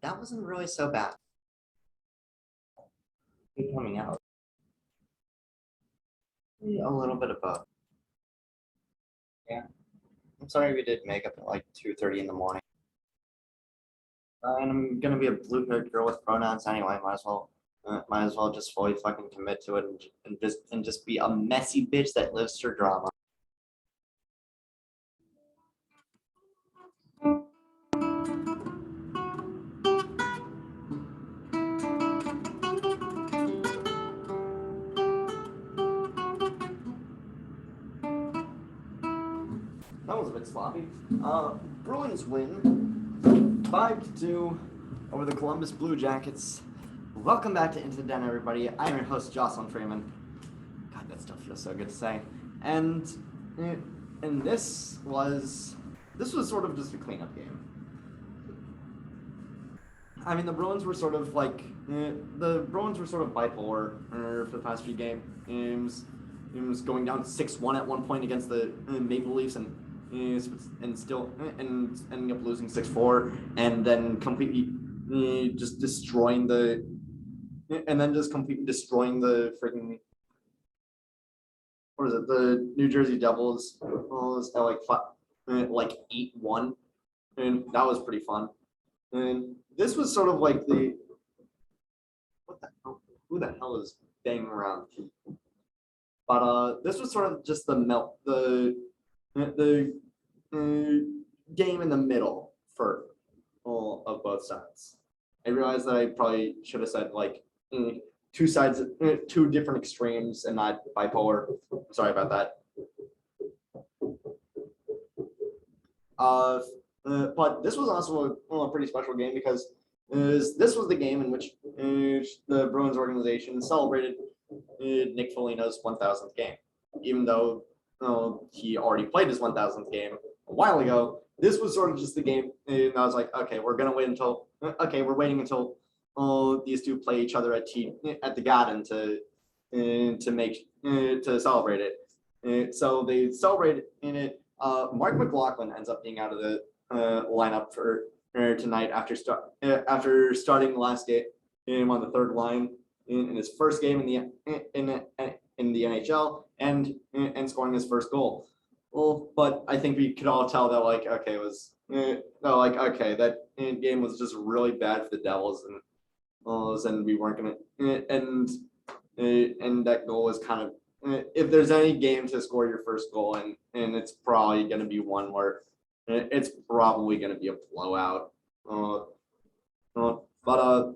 That wasn't really so bad. Coming out. A little bit of both. Yeah. I'm sorry we did makeup at like 2:30 in the morning. And I'm gonna be a blue-haired girl with pronouns anyway. Might as well just fully fucking commit to it and just be a messy bitch that lives for drama. That was a bit sloppy. Bruins win 5-2 over the Columbus Blue Jackets. Welcome back to Into the Den, everybody. I'm your host, Jocelyn Freeman. God, that stuff feels so good to say. And this was sort of just a cleanup game. I mean, the Bruins were sort of bipolar for the past few games. It was going down 6-1 at one point against the Maple Leafs and still ending up losing 6-4, and then completely just destroying the freaking, what is it, the New Jersey Devils at like 8-1, and that was pretty fun. And this was sort of like the, what the hell, who the hell is banging around? But this was sort of just the game in the middle for all of both sides. I realized that I probably should have said like two sides, two different extremes, and not bipolar. Sorry about that. But this was also a pretty special game because this was the game in which the Bruins organization celebrated Nick Foligno's 1,000th game. Even though he already played his 1,000th game a while ago, this was sort of just the game. And I was like, okay, we're waiting until these two play each other at the Garden to celebrate it. So they celebrated in it. Mark McLaughlin ends up being out of the lineup for tonight after starting the last game on the third line in his first game in the NHL and scoring his first goal. Well, but I think we could all tell that that game was just really bad for the Devils, and we weren't gonna and that goal was kind of, if there's any game to score your first goal and it's probably going to be one where it's probably going to be a blowout. But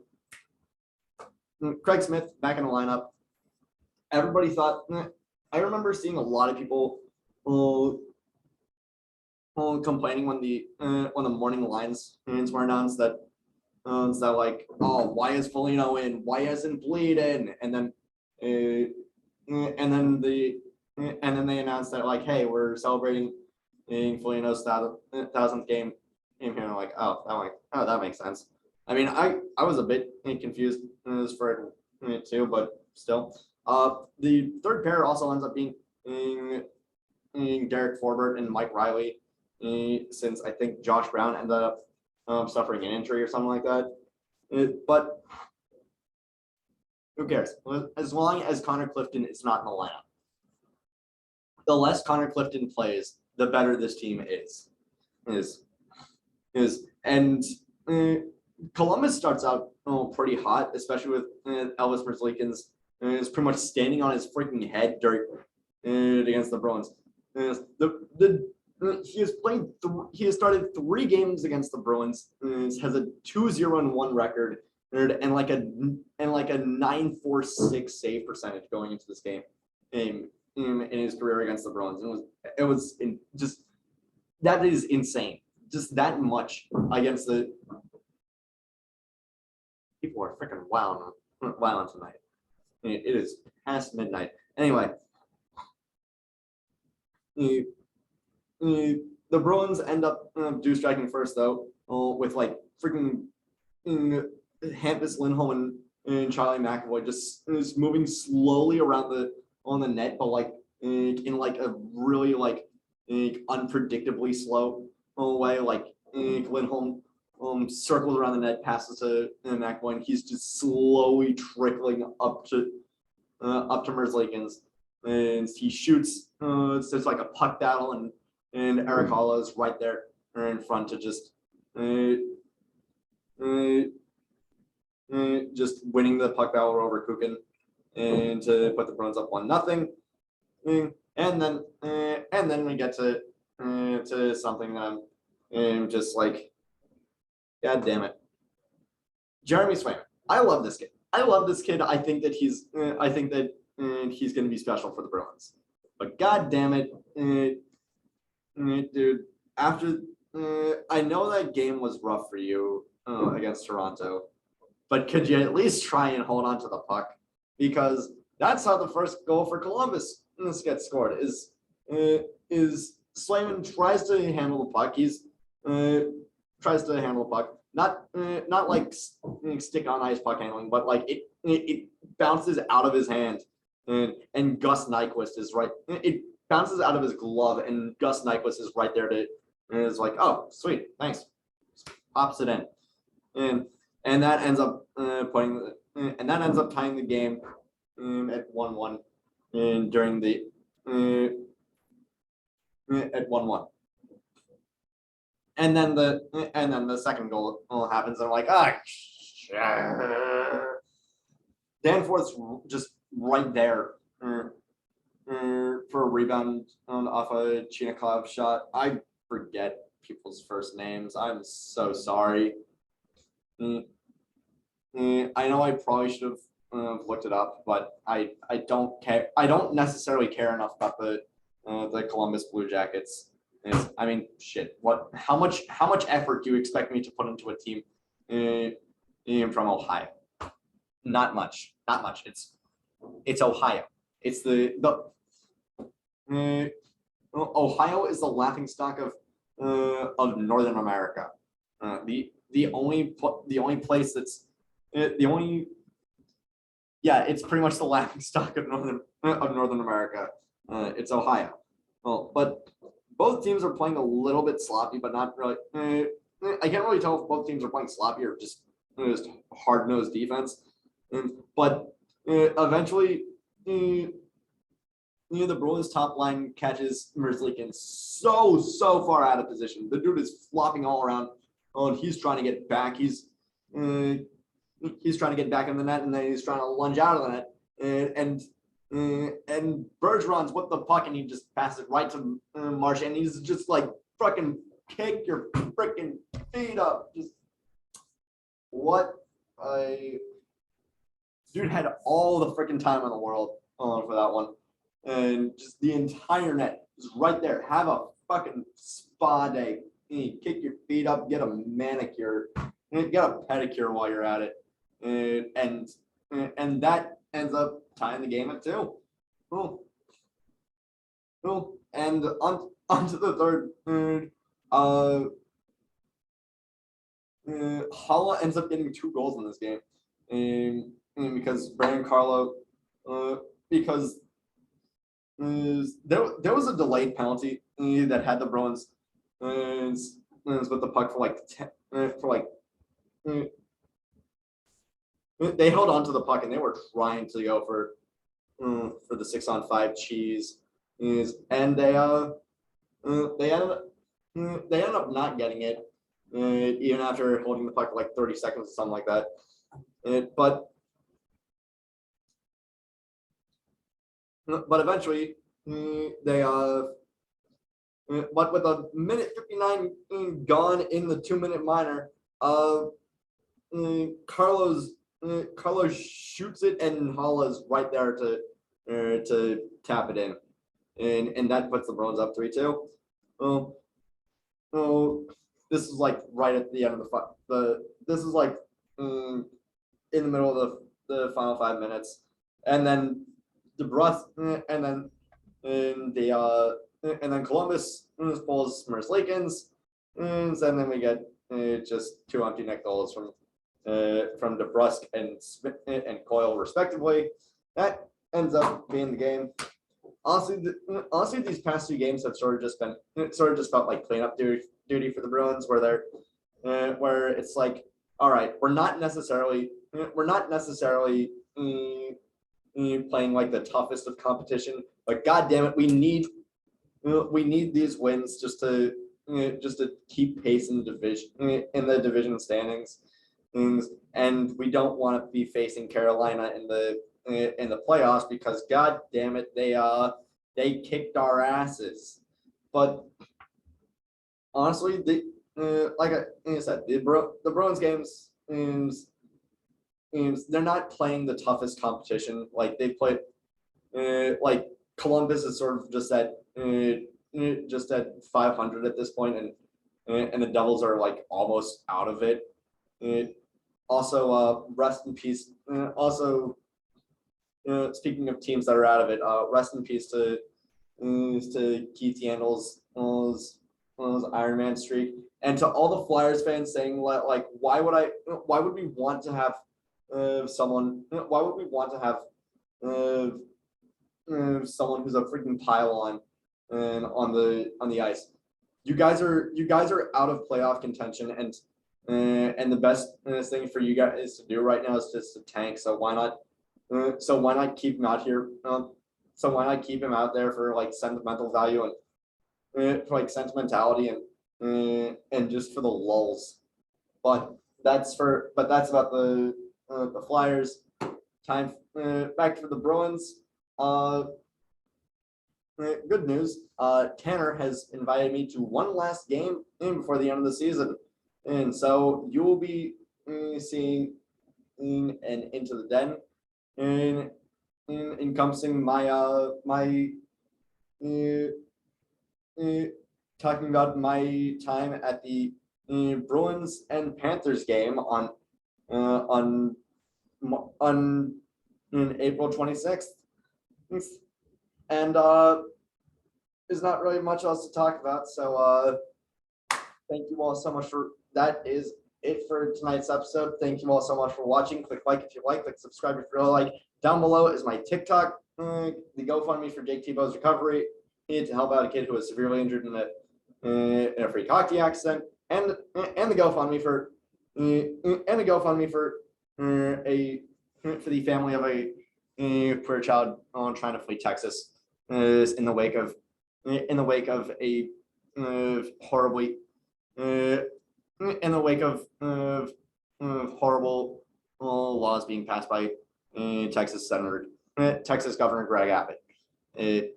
Craig Smith back in the lineup. Everybody thought, I remember seeing a lot of people complaining when the morning lines were announced that like, oh, why is Foligno in? Why isn't Bleed in? And then they announced that like, hey, we're celebrating Foligno's 1,000th game here. And I'm like, that makes sense. I mean, I was a bit confused for it too, but still. The third pair also ends up being Derek Forbort and Mike Riley, since I think Josh Brown ended up suffering an injury or something like that. But who cares? As long as Connor Clifton is not in the lineup. The less Connor Clifton plays, the better this team is. And Columbus starts out pretty hot, especially with Elvis Merzlikins is pretty much standing on his freaking head against the Bruins. He has started 3 games against the Bruins. Has a 2-0-1 record and like a 9.46 save percentage going into this game in his career against the Bruins. That is insane. Just that much against the people are freaking wild tonight. It is past midnight. Anyway, the Bruins end up striking first though, with like freaking Hampus Lindholm and Charlie McAvoy just moving slowly around on the net, but like in like a really like unpredictably slow way. Like Lindholm circles around the net, passes to McElwain. He's just slowly trickling up to Merzlikins, and he shoots. There's like a puck battle, and Eric Halla is right there in front to just winning the puck battle over Kukin, and to put the Bruins up 1-0. And then we get to something that I'm just like, God damn it, Jeremy Swayman. I love this kid. I think that he's going to be special for the Bruins. But God damn it, dude. After I know that game was rough for you against Toronto, but could you at least try and hold on to the puck? Because that's how the first goal for Columbus gets scored. Is Swayman tries to handle the puck. He's tries to handle the puck. Not like stick on ice puck handling, but like it bounces out of his hand, and Gus Nyquist is right. It bounces out of his glove, and Gus Nyquist is right there and is like, oh, sweet, thanks, pops it in, and that ends up tying the game at 1-1, and during the at 1-1. And then the second goal happens, and I'm like, Danforth's just right there for a rebound off a Chinakhov shot. I forget people's first names. I'm so sorry. I know I probably should have looked it up, but I don't care. I don't necessarily care enough about the Columbus Blue Jackets. I mean, shit. How much effort do you expect me to put into a team from Ohio? Not much. It's Ohio. It's the Ohio is the laughingstock of Northern America. The only place that's it's pretty much the laughingstock of Northern America. It's Ohio. Well, but both teams are playing a little bit sloppy, but not really. I can't really tell if both teams are playing sloppy or just hard-nosed defense. But eventually, the Bruins top line catches Merzlikins so far out of position. The dude is flopping all around. Oh, and he's trying to get back. He's trying to get back in the net, and then he's trying to lunge out of the net. And Bergeron's with the puck, and he just passes it right to Marsh, and he's just like, fucking kick your freaking feet up. Just what a dude had all the freaking time in the world for that one, and just the entire net is right there. Have a fucking spa day. Kick your feet up, get a manicure, get a pedicure while you're at it, and that ends up tying the game at 2. Cool. And on to the third. Halla ends up getting 2 goals in this game, because Brandon Carlo, because there was a delayed penalty that had the Bruins with the puck they held on to the puck, and they were trying to go for the 6-on-5 cheese, and they ended up not getting it, even after holding the puck for like 30 seconds or something like that. But eventually but with a minute 59 gone in the 2-minute minor, Carlos shoots it, and Halla's right there to tap it in, and that puts the Bruins up 3-2. This is like right at the end of this is like in the middle of the final 5 minutes, and then and then Columbus pulls Merzlikins, and then we get just 2 empty net goals from DeBrusk and Coyle respectively. That ends up being the game. Honestly, these past 2 games have sort of just felt like cleanup duty for the Bruins, where where it's like, all right, we're not necessarily playing like the toughest of competition, but god damn it, we need these wins just to keep pace in the division standings. And we don't want to be facing Carolina in the playoffs because god damn it, they kicked our asses. But honestly, like I said, the Bruins games, they're not playing the toughest competition. Like they played, like Columbus is sort of just at 500 at this point, and the Devils are like almost out of it. Also, rest in peace. Also, speaking of teams that are out of it, rest in peace to Keith Yandle's Iron Man streak, and to all the Flyers fans saying like, why would we want to have someone who's a freaking pylon on the ice. You guys are out of playoff contention, and the best thing for you guys to do right now is just to tank. So why not keep him out here? So why not keep him out there for like sentimental value and for like sentimentality and just for the lulls. But that's about the Flyers. Time back for the Bruins. Good news. Tanner has invited me to one last game before the end of the season, and so you will be seeing an Into the Den, in encompassing my talking about my time at the Bruins and Panthers game on April 26th. And there's not really much else to talk about. So thank you all so much for that. Is it for tonight's episode. Thank you all so much for watching. Click like if you like, click subscribe if you really like. Down below is my TikTok, the GoFundMe for Jake Tebow's recovery, to help out a kid who was severely injured in a freak hockey accident, and the GoFundMe for the family of a queer child trying to flee Texas, in the wake of a horribly in the wake of horrible laws being passed by Texas Governor Greg Abbott. And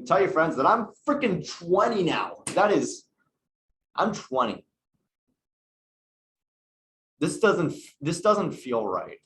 tell your friends that I'm freaking 20 now. I'm 20. This doesn't feel right.